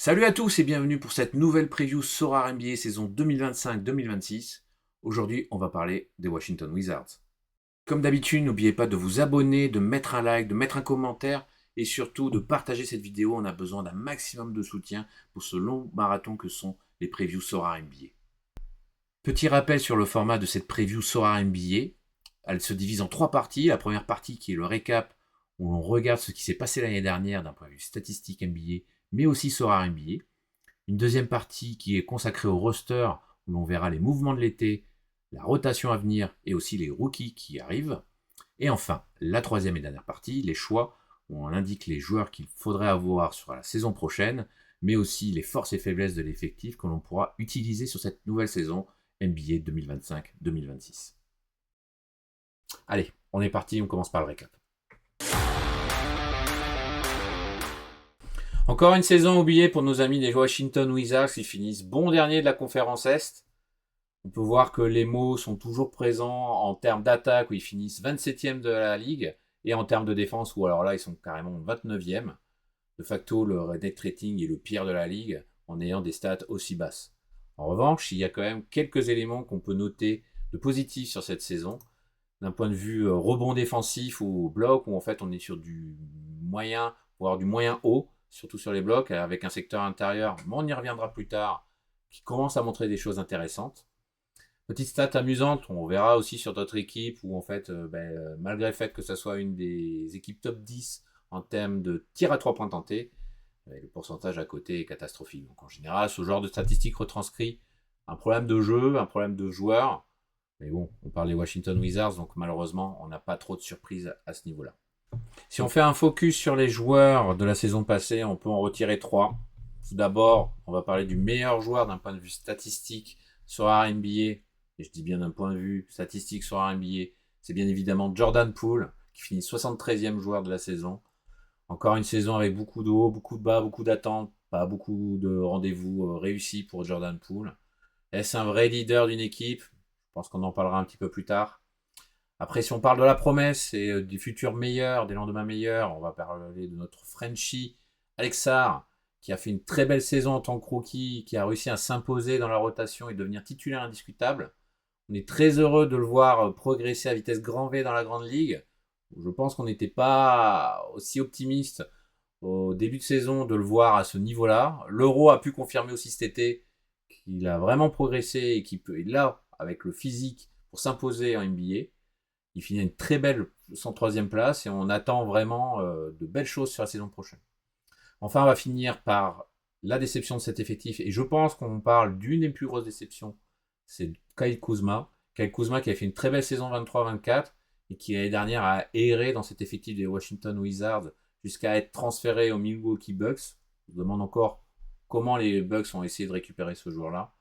Salut à tous et bienvenue pour cette nouvelle preview Sorare NBA saison 2025-2026. Aujourd'hui, on va parler des Washington Wizards. Comme d'habitude, n'oubliez pas de vous abonner, de mettre un like, de mettre un commentaire et surtout de partager cette vidéo. On a besoin d'un maximum de soutien pour ce long marathon que sont les previews Sorare NBA. Petit rappel sur le format de cette preview Sorare NBA. Elle se divise en 3 parties. La première partie qui est le récap où l'on regarde ce qui s'est passé l'année dernière d'un point de vue statistique NBA, mais aussi Sorare NBA. Une deuxième partie qui est consacrée au roster, où l'on verra les mouvements de l'été, la rotation à venir et aussi les rookies qui arrivent. Et enfin, la troisième et dernière partie, les choix, où on indique les joueurs qu'il faudrait avoir sur la saison prochaine, mais aussi les forces et faiblesses de l'effectif que l'on pourra utiliser sur cette nouvelle saison NBA 2025-2026. Allez, on est parti, on commence par le récap. Encore une saison oubliée pour nos amis des Washington Wizards qui finissent bon dernier de la conférence Est. On peut voir que les mots sont toujours présents en termes d'attaque où ils finissent 27e de la ligue et en termes de défense où alors là ils sont carrément 29e. De facto, le net rating est le pire de la ligue en ayant des stats aussi basses. En revanche, il y a quand même quelques éléments qu'on peut noter de positifs sur cette saison. D'un point de vue rebond défensif ou bloc, où en fait on est sur du moyen, voire du moyen haut, surtout sur les blocs, avec un secteur intérieur, mais on y reviendra plus tard, qui commence à montrer des choses intéressantes. Petite stat amusante, on verra aussi sur d'autres équipes où en fait, malgré le fait que ce soit une des équipes top 10 en termes de tir à 3 points tentés, le pourcentage à côté est catastrophique. Donc en général, ce genre de statistiques retranscrit un problème de jeu, un problème de joueur. Mais bon, on parle des Washington Wizards, donc malheureusement, on n'a pas trop de surprises à ce niveau-là. Si on fait un focus sur les joueurs de la saison passée, on peut en retirer 3. Tout d'abord, on va parler du meilleur joueur d'un point de vue statistique sur NBA. Et je dis bien d'un point de vue statistique sur NBA. C'est bien évidemment Jordan Poole, qui finit 73e joueur de la saison. Encore une saison avec beaucoup de hauts, beaucoup de bas, beaucoup d'attentes, pas beaucoup de rendez-vous réussis pour Jordan Poole. Est-ce un vrai leader d'une équipe? Je pense qu'on en parlera un petit peu plus tard. Après, si on parle de la promesse et du futur meilleur, des lendemains meilleurs, on va parler de notre Frenchie, Alex Sarr, qui a fait une très belle saison en tant que rookie, qui a réussi à s'imposer dans la rotation et devenir titulaire indiscutable. On est très heureux de le voir progresser à vitesse grand V dans la Grande Ligue. Je pense qu'on n'était pas aussi optimiste au début de saison de le voir à ce niveau-là. L'Euro a pu confirmer aussi cet été qu'il a vraiment progressé et qu'il peut, être là, avec le physique, pour s'imposer en NBA. Il finit à une très belle 103e place et on attend vraiment de belles choses sur la saison prochaine. Enfin, on va finir par la déception de cet effectif et je pense qu'on parle d'une des plus grosses déceptions, c'est Kyle Kuzma. Kyle Kuzma qui a fait une très belle saison 23-24 et qui l'année dernière a erré dans cet effectif des Washington Wizards jusqu'à être transféré aux Milwaukee Bucks. Je me demande encore comment les Bucks ont essayé de récupérer ce joueur-là.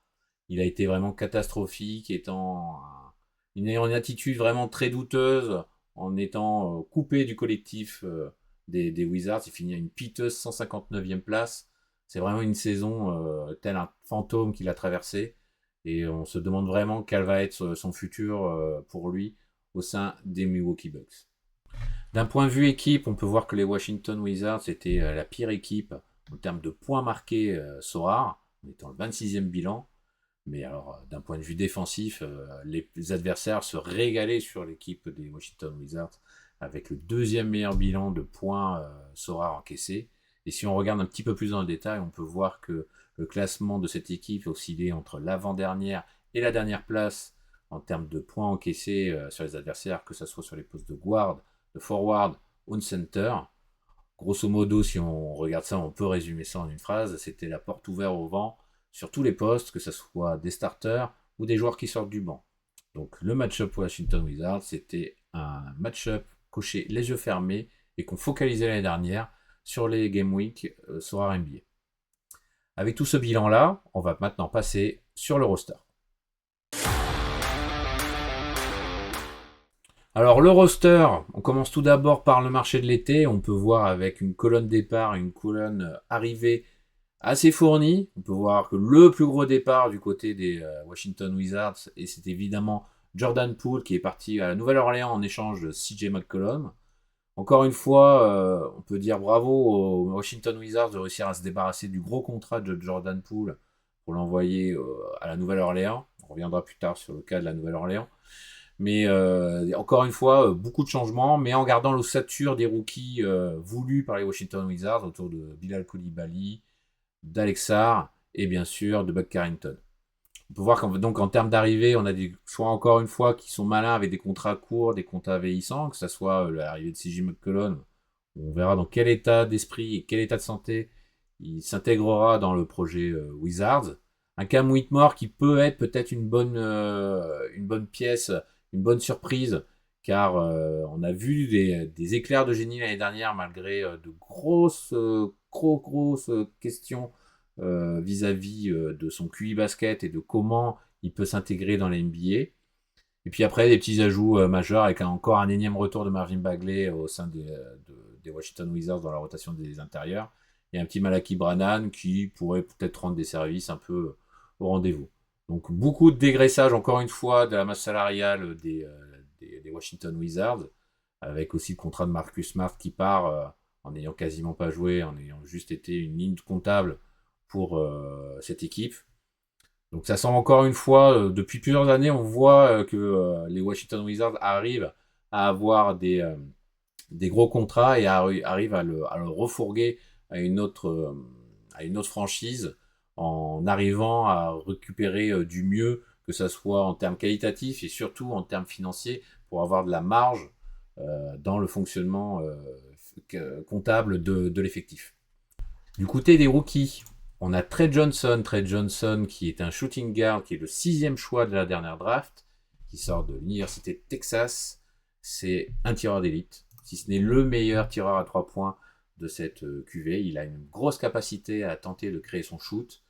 Il a été vraiment catastrophique, ayant une attitude vraiment très douteuse, en étant coupé du collectif des Wizards. Il finit à une piteuse 159e place. C'est vraiment une saison tel un fantôme qu'il a traversé. Et on se demande vraiment quel va être son futur pour lui au sein des Milwaukee Bucks. D'un point de vue équipe, on peut voir que les Washington Wizards étaient la pire équipe en termes de points marqués Sorare, en étant le 26e bilan. Mais alors, d'un point de vue défensif, les adversaires se régalaient sur l'équipe des Washington Wizards avec le deuxième meilleur bilan de points Sorare encaissés. Et si on regarde un petit peu plus dans le détail, on peut voir que le classement de cette équipe oscillait entre l'avant-dernière et la dernière place en termes de points encaissés sur les adversaires, que ce soit sur les postes de guard, de forward ou de center. Grosso modo, si on regarde ça, on peut résumer ça en une phrase, c'était la porte ouverte au vent sur tous les postes, que ce soit des starters ou des joueurs qui sortent du banc. Donc le match-up Washington Wizards, c'était un match-up coché les yeux fermés et qu'on focalisait l'année dernière sur les Game Week sur NBA. Avec tout ce bilan-là, on va maintenant passer sur le roster. Alors le roster, on commence tout d'abord par le marché de l'été. On peut voir avec une colonne départ, une colonne arrivée assez fournie. On peut voir que le plus gros départ du côté des Washington Wizards, et c'est évidemment Jordan Poole qui est parti à la Nouvelle-Orléans en échange de CJ McCollum. Encore une fois, on peut dire bravo aux Washington Wizards de réussir à se débarrasser du gros contrat de Jordan Poole pour l'envoyer à la Nouvelle-Orléans. On reviendra plus tard sur le cas de la Nouvelle-Orléans. Mais encore une fois, beaucoup de changements, mais en gardant l'ossature des rookies voulus par les Washington Wizards autour de Bilal Coulibaly, d'Alexar et bien sûr de Buck Carrington. On peut voir qu'en termes d'arrivée, on a des choix encore une fois qui sont malins avec des contrats courts, des contrats vieillissants, que ce soit l'arrivée de CJ McCollum. On verra dans quel état d'esprit et quel état de santé il s'intégrera dans le projet Wizards. Un Cam Whitmore qui peut être peut-être une bonne pièce, une bonne surprise, car on a vu des éclairs de génie l'année dernière malgré de grosses questions vis-à-vis de son QI basket et de comment il peut s'intégrer dans la NBA. Et puis après, des petits ajouts majeurs avec encore un énième retour de Marvin Bagley au sein des Washington Wizards dans la rotation des intérieurs. Et un petit Malaki Branham qui pourrait peut-être rendre des services un peu au rendez-vous. Donc beaucoup de dégraissage, encore une fois, de la masse salariale des Washington Wizards, avec aussi le contrat de Marcus Smart qui part en n'ayant quasiment pas joué, en ayant juste été une ligne comptable pour cette équipe. Donc ça semble encore une fois, depuis plusieurs années, on voit que les Washington Wizards arrivent à avoir des gros contrats et arrivent à le refourguer à à une autre franchise en arrivant à récupérer du mieux, que ce soit en termes qualitatifs et surtout en termes financiers, pour avoir de la marge dans le fonctionnement comptable de l'effectif. Du côté des rookies, on a Trey Johnson qui est un shooting guard, qui est le 6e choix de la dernière draft, qui sort de l'université de Texas. C'est un tireur d'élite, si ce n'est le meilleur tireur à 3 points de cette QV. Il a une grosse capacité à tenter de créer son shoot.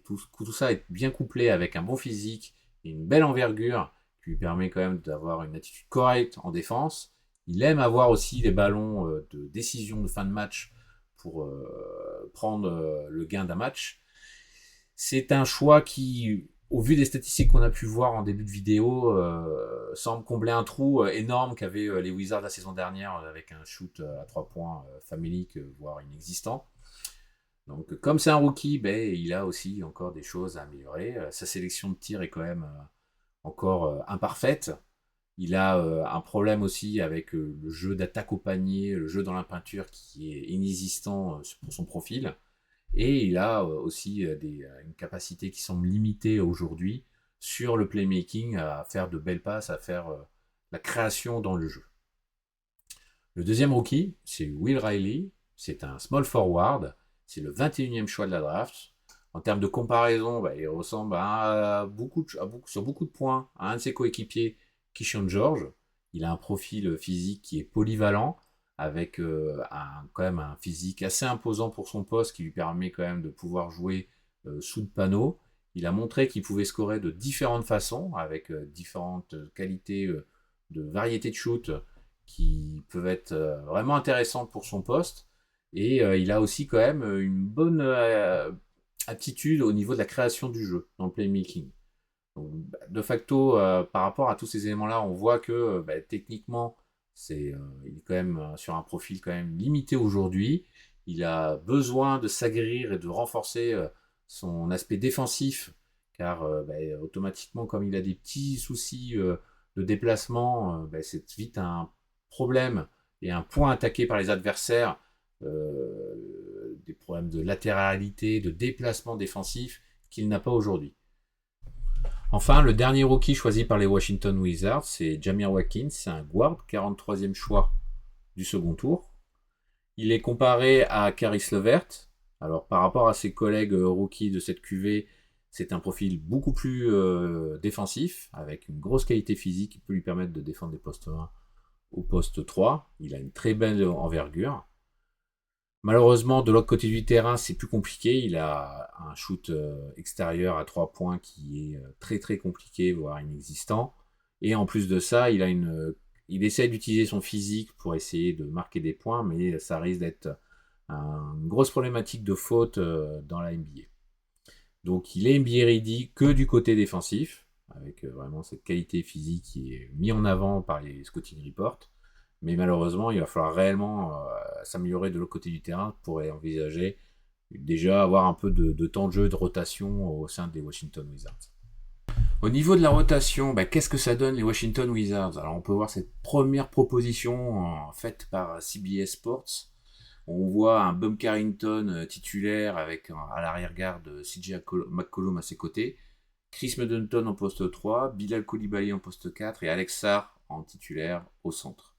Tout ça est bien couplé avec un bon physique et une belle envergure qui lui permet quand même d'avoir une attitude correcte en défense. Il aime avoir aussi des ballons de décision de fin de match pour prendre le gain d'un match. C'est un choix qui, au vu des statistiques qu'on a pu voir en début de vidéo, semble combler un trou énorme qu'avaient les Wizards la saison dernière avec un shoot à 3 points famélique, voire inexistant. Donc, comme c'est un rookie, il a aussi encore des choses à améliorer. Sa sélection de tir est quand même encore imparfaite. Il a un problème aussi avec le jeu d'attaque au panier, le jeu dans la peinture qui est inexistant pour son profil. Et il a aussi une capacité qui semble limitée aujourd'hui sur le playmaking, à faire de belles passes, à faire la création dans le jeu. Le deuxième rookie, c'est Will Riley. C'est un small forward. C'est le 21e choix de la draft. En termes de comparaison, il ressemble sur beaucoup de points à un de ses coéquipiers, Keyshawn George. Il a un profil physique qui est polyvalent, avec quand même un physique assez imposant pour son poste, qui lui permet quand même de pouvoir jouer sous le panneau. Il a montré qu'il pouvait scorer de différentes façons, avec différentes qualités de variété de shoot qui peuvent être vraiment intéressantes pour son poste. Et il a aussi quand même une bonne aptitude au niveau de la création du jeu, dans le playmaking. Donc, de facto, par rapport à tous ces éléments-là, on voit que techniquement, il est quand même sur un profil quand même limité aujourd'hui. Il a besoin de s'aguerrir et de renforcer son aspect défensif, car automatiquement, comme il a des petits soucis de déplacement, c'est vite un problème et un point attaqué par les adversaires, des problèmes de latéralité, de déplacement défensif qu'il n'a pas aujourd'hui. Enfin, le dernier rookie choisi par les Washington Wizards, c'est Jamir Watkins, c'est un guard, 43e choix du second tour. Il est comparé à Caris LeVert. Alors, par rapport à ses collègues rookies de cette QV, c'est un profil beaucoup plus défensif, avec une grosse qualité physique qui peut lui permettre de défendre des postes 1 au poste 3. Il a une très belle envergure. Malheureusement, de l'autre côté du terrain, c'est plus compliqué. Il a un shoot extérieur à 3 points qui est très très compliqué, voire inexistant. Et en plus de ça, il essaie d'utiliser son physique pour essayer de marquer des points, mais ça risque d'être une grosse problématique de faute dans la NBA. Donc il est NBA ready que du côté défensif, avec vraiment cette qualité physique qui est mise en avant par les scouting reports. Mais malheureusement, il va falloir réellement s'améliorer de l'autre côté du terrain pour envisager déjà avoir un peu de temps de jeu, de rotation au sein des Washington Wizards. Au niveau de la rotation, qu'est-ce que ça donne les Washington Wizards? Alors on peut voir cette première proposition faite par CBS Sports. On voit un Bob Carrington titulaire avec à l'arrière-garde CJ McCollum à ses côtés, Chris Middleton en poste 3, Bilal Coulibaly en poste 4 et Alex Sarr en titulaire au centre.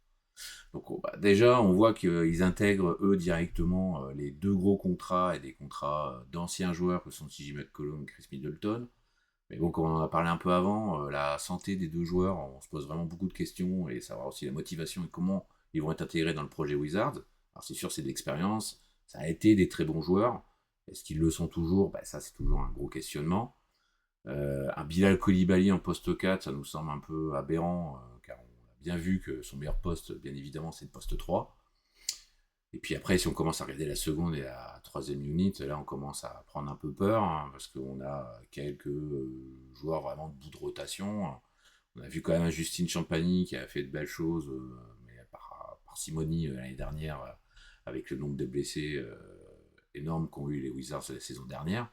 Donc déjà, on voit qu'ils intègrent eux directement les deux gros contrats et des contrats d'anciens joueurs que sont CJ McCollum et Chris Middleton. Mais bon, comme on en a parlé un peu avant, la santé des deux joueurs, on se pose vraiment beaucoup de questions et savoir aussi la motivation et comment ils vont être intégrés dans le projet Wizards. Alors c'est sûr, c'est de l'expérience, ça a été des très bons joueurs. Est-ce qu'ils le sont toujours? Ça, c'est toujours un gros questionnement. Un Bilal Coulibaly en poste 4, ça nous semble un peu aberrant, car on a bien vu que son meilleur poste, bien évidemment, c'est le poste 3. Et puis après, si on commence à regarder la seconde et la troisième unit, là, on commence à prendre un peu peur, hein, parce qu'on a quelques joueurs vraiment de bout de rotation. On a vu quand même un Justine Champagny qui a fait de belles choses, mais par parcimonie l'année dernière, avec le nombre de blessés énormes qu'ont eu les Wizards la saison dernière.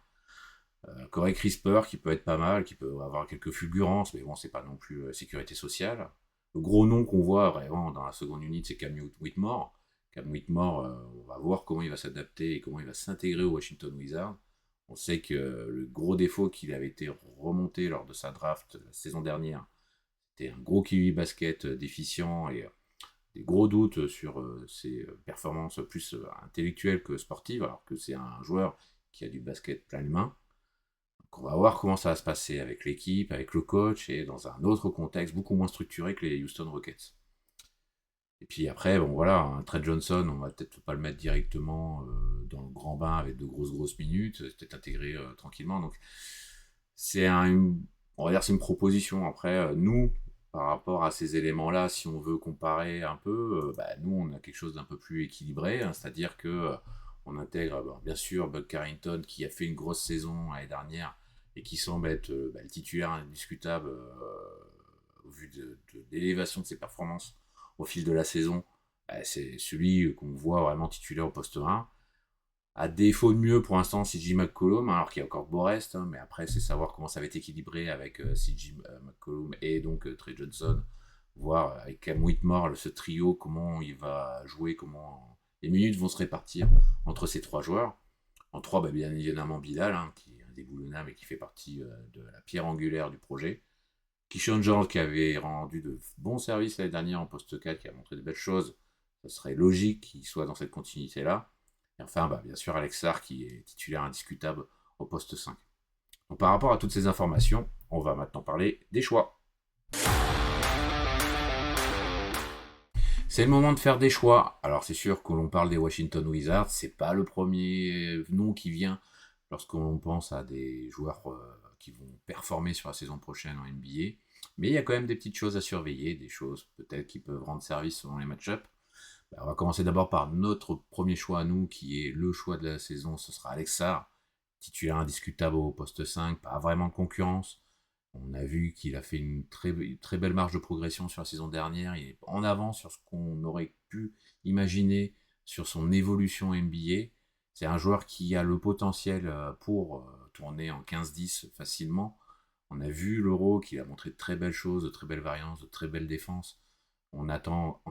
Corey Crisper qui peut être pas mal, qui peut avoir quelques fulgurances, mais bon, c'est pas non plus sécurité sociale. Le gros nom qu'on voit vraiment dans la seconde unité, c'est Cam Whitmore. Cam Whitmore, on va voir comment il va s'adapter et comment il va s'intégrer au Washington Wizards. On sait que le gros défaut qu'il avait été remonté lors de sa draft la saison dernière, c'était un gros kiwi basket déficient et des gros doutes sur ses performances plus intellectuelles que sportives, alors que c'est un joueur qui a du basket plein les mains. Donc on va voir comment ça va se passer avec l'équipe, avec le coach et dans un autre contexte beaucoup moins structuré que les Houston Rockets. Et puis après, bon voilà, un Trey Johnson, on va peut-être pas le mettre directement dans le grand bain avec de grosses minutes, c'est peut-être intégré tranquillement. Donc on va dire c'est une proposition. Après, nous, par rapport à ces éléments-là, si on veut comparer un peu, nous on a quelque chose d'un peu plus équilibré, hein, c'est-à-dire que on intègre bien sûr Bud Carrington qui a fait une grosse saison l'année dernière et qui semble être le titulaire indiscutable au vu de l'élévation de ses performances au fil de la saison. C'est celui qu'on voit vraiment titulaire au poste 1. À défaut de mieux, pour l'instant, CJ McCollum, alors qu'il y a encore Borest, hein, mais après, c'est savoir comment ça va être équilibré avec CJ McCollum et donc Trey Johnson, voir avec Cam Whitmore, ce trio, comment il va jouer, comment les minutes vont se répartir entre ces trois joueurs. En 3, bien évidemment, Bilal, hein, qui est indéboulonnable et qui fait partie de la pierre angulaire du projet. Kishon George, qui avait rendu de bons services l'année dernière en poste 4, qui a montré de belles choses, ce serait logique qu'il soit dans cette continuité-là. Et enfin, bien sûr, Alex Sarr, qui est titulaire indiscutable au poste 5. Donc, par rapport à toutes ces informations, on va maintenant parler des choix. C'est le moment de faire des choix. Alors, c'est sûr que l'on parle des Washington Wizards, c'est pas le premier nom qui vient lorsqu'on pense à des joueurs qui vont performer sur la saison prochaine en NBA. Mais il y a quand même des petites choses à surveiller, des choses peut-être qui peuvent rendre service selon les match-ups. On va commencer d'abord par notre premier choix à nous, qui est le choix de la saison, ce sera Alex Sarr, titulaire indiscutable au poste 5, pas vraiment de concurrence. On a vu qu'il a fait une très belle marge de progression sur la saison dernière, il est en avant sur ce qu'on aurait pu imaginer sur son évolution NBA. C'est un joueur qui a le potentiel pour tourner en 15-10 facilement. On a vu l'Euro qui a montré de très belles choses, de très belles variances, de très belles défenses. On attend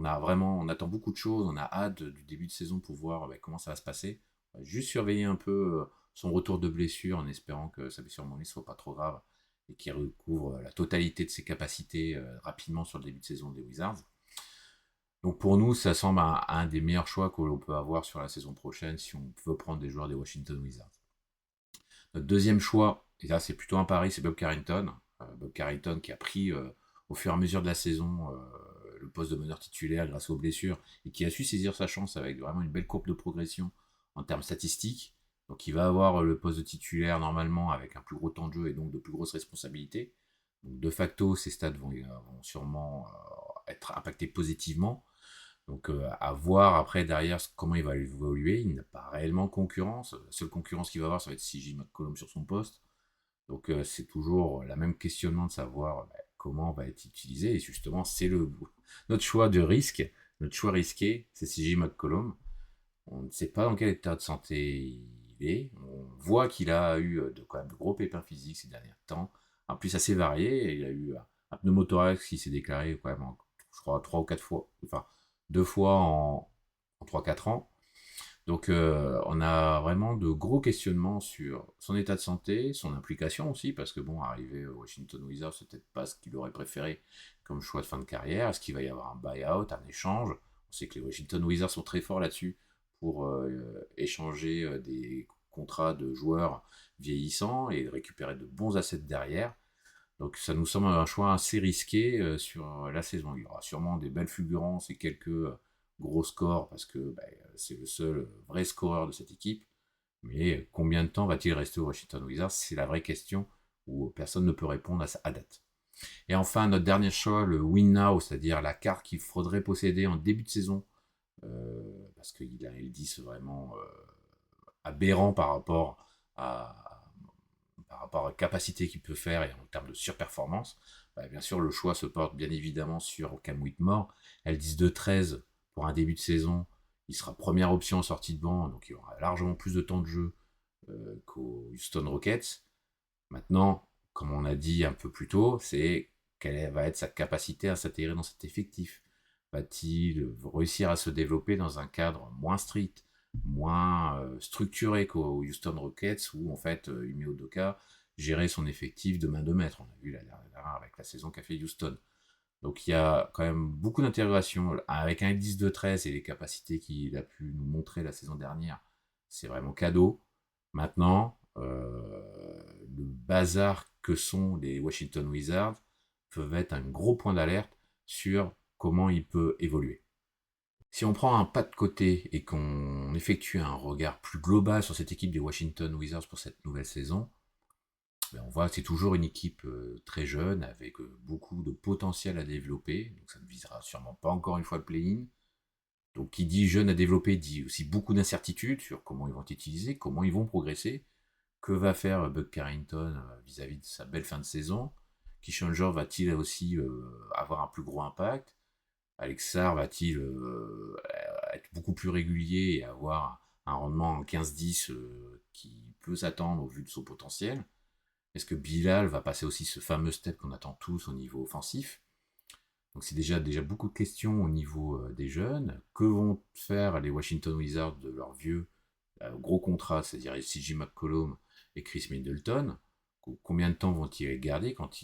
beaucoup de choses. On a hâte du début de saison pour voir comment ça va se passer. On va juste surveiller un peu son retour de blessure en espérant que sa blessure ne soit pas trop grave et qu'il recouvre la totalité de ses capacités rapidement sur le début de saison des Wizards. Donc pour nous, ça semble un des meilleurs choix que l'on peut avoir sur la saison prochaine si on veut prendre des joueurs des Washington Wizards. Notre deuxième choix, et là c'est plutôt un pari, c'est Bob Carrington. Bob Carrington qui a pris au fur et à mesure de la saison le poste de meneur titulaire grâce aux blessures et qui a su saisir sa chance avec vraiment une belle courbe de progression en termes statistiques. Donc il va avoir le poste de titulaire normalement avec un plus gros temps de jeu et donc de plus grosses responsabilités. Donc de facto, ses stats vont sûrement être impactés positivement. Donc à voir après derrière comment il va évoluer. Il n'a pas réellement de concurrence. La seule concurrence qu'il va avoir, ça va être CJ McCollum sur son poste. Donc c'est toujours la même questionnement de savoir comment on va être utilisé. Et justement, c'est notre choix de risque Notre choix risqué, c'est CJ McCollum. On ne sait pas dans quel état de santé il est. On voit qu'il a eu quand même de gros pépins physiques ces derniers temps. En plus, assez varié. Il a eu un pneumothorax qui s'est déclaré quand même, je crois, 3 ou 4 fois. Enfin, 2 fois en 3-4 ans. Donc, on a vraiment de gros questionnements sur son état de santé, son implication aussi, parce que bon, arriver au Washington Wizards, c'est peut-être pas ce qu'il aurait préféré comme choix de fin de carrière. Est-ce qu'il va y avoir un buy-out, un échange? On sait que les Washington Wizards sont très forts là-dessus pour échanger des contrats de joueurs vieillissants et récupérer de bons assets derrière. Donc ça nous semble un choix assez risqué sur la saison. Il y aura sûrement des belles fulgurances et quelques gros scores parce que c'est le seul vrai scoreur de cette équipe. Mais combien de temps va-t-il rester au Washington Wizards? C'est la vraie question où personne ne peut répondre à date. Et enfin, notre dernier choix, le Win Now, c'est-à-dire la carte qu'il faudrait posséder en début de saison, parce qu'il a un L10 vraiment aberrant par rapport à la capacité qu'il peut faire et en termes de surperformance. Bien sûr, le choix se porte bien évidemment sur Cam Whitmore. L10 de 13 pour un début de saison. Il sera première option en sortie de banc, donc il aura largement plus de temps de jeu qu'aux Houston Rockets. Maintenant, comme on a dit un peu plus tôt, c'est quelle va être sa capacité à s'intégrer dans cet effectif. Va-t-il réussir à se développer dans un cadre moins strict, moins structuré qu'aux Houston Rockets, où en fait Ime Udoka gérait son effectif de main de maître. On a vu la dernière avec la saison qu'a fait Houston. Donc il y a quand même beaucoup d'intégration. Avec un 10 de 13 et les capacités qu'il a pu nous montrer la saison dernière, c'est vraiment cadeau. Maintenant, le bazar que sont les Washington Wizards peuvent être un gros point d'alerte sur comment il peut évoluer. Si on prend un pas de côté et qu'on effectue un regard plus global sur cette équipe des Washington Wizards pour cette nouvelle saison, on voit que c'est toujours une équipe très jeune, avec beaucoup de potentiel à développer, donc ça ne visera sûrement pas encore une fois le play-in. Donc qui dit jeune à développer dit aussi beaucoup d'incertitudes sur comment ils vont être utilisés, comment ils vont progresser, que va faire Buck Carrington vis-à-vis de sa belle fin de saison, Kishinger va-t-il aussi avoir un plus gros impact, Alex Sarr va-t-il être beaucoup plus régulier et avoir un rendement en 15-10 qui peut s'attendre au vu de son potentiel? Est-ce que Bilal va passer aussi ce fameux step qu'on attend tous au niveau offensif? Donc c'est déjà beaucoup de questions au niveau des jeunes. Que vont faire les Washington Wizards de leurs vieux gros contrats, c'est-à-dire CJ McCollum et Chris Middleton? Combien de temps vont-ils les garder? Quand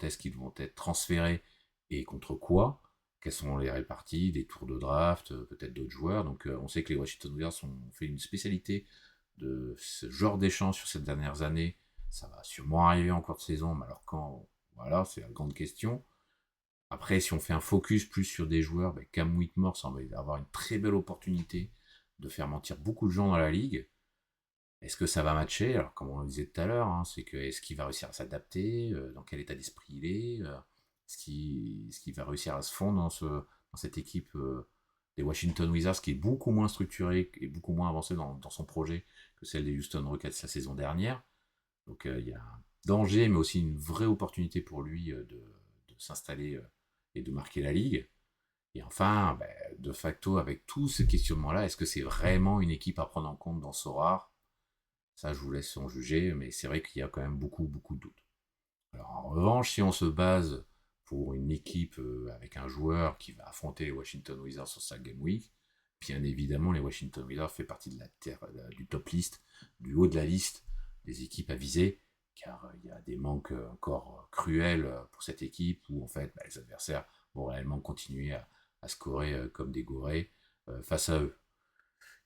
est-ce qu'ils vont être transférés et contre quoi? Quelles sont les réparties, des tours de draft, peut-être d'autres joueurs? Donc on sait que les Washington Wizards ont fait une spécialité de ce genre d'échange sur ces dernières années. Ça va sûrement arriver en cours de saison, mais alors quand? Voilà, c'est la grande question. Après, si on fait un focus plus sur des joueurs, Cam Whitmore semble avoir une très belle opportunité de faire mentir beaucoup de gens dans la ligue. Est-ce que ça va matcher? Alors, comme on le disait tout à l'heure, c'est que est-ce qu'il va réussir à s'adapter? Dans quel état d'esprit il est? Est-ce qu'il va réussir à se fondre dans cette équipe des Washington Wizards qui est beaucoup moins structurée et beaucoup moins avancée dans son projet que celle des Houston Rockets la saison dernière? Donc il y a un danger, mais aussi une vraie opportunité pour lui de s'installer et de marquer la ligue. Et enfin, de facto, avec tous ces questionnements-là, est-ce que c'est vraiment une équipe à prendre en compte dans Sorare? Ça, je vous laisse en juger, mais c'est vrai qu'il y a quand même beaucoup de doutes. Alors en revanche, si on se base pour une équipe avec un joueur qui va affronter les Washington Wizards sur sa Game Week, bien évidemment, les Washington Wizards fait partie du top list, du haut de la liste des équipes à viser, car il y a des manques encore cruels pour cette équipe où en fait les adversaires vont réellement continuer à scorer comme des gourets face à eux.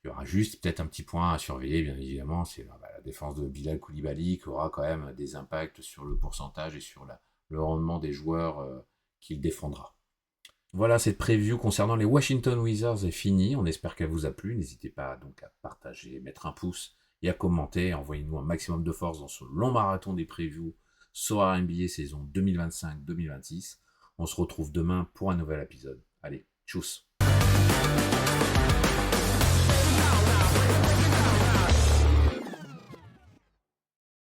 Il y aura juste peut-être un petit point à surveiller, bien évidemment, c'est la défense de Bilal Koulibaly qui aura quand même des impacts sur le pourcentage et sur le rendement des joueurs qu'il défendra. Voilà, cette preview concernant les Washington Wizards est finie. On espère qu'elle vous a plu. N'hésitez pas donc à partager, mettre un pouce et à commenter. Envoyez-nous un maximum de force dans ce long marathon des previews Sorare NBA saison 2025-2026. On se retrouve demain pour un nouvel épisode. Allez, tchuss!